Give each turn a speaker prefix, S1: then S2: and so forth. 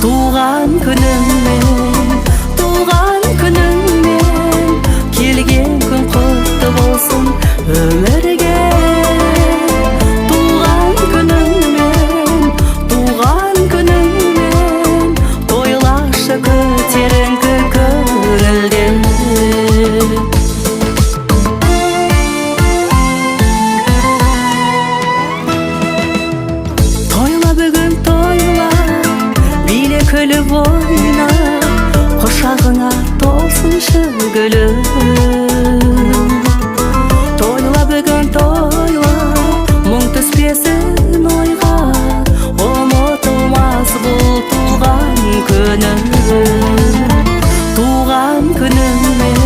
S1: Туған күніңмен, туған күніңмен, келген күн құтты болсын өмірге. Туған күніңмен, туған күніңмен, тойлашы көтеріңкі көңілден. Тойла бүгін тойла, биле күліп ойна, құшағыңа толсыншы гүлім. Тойла бүгін тойла, мұң түспесін ойға, ұмытылмас бұл туған күнім. Туған күніңмен,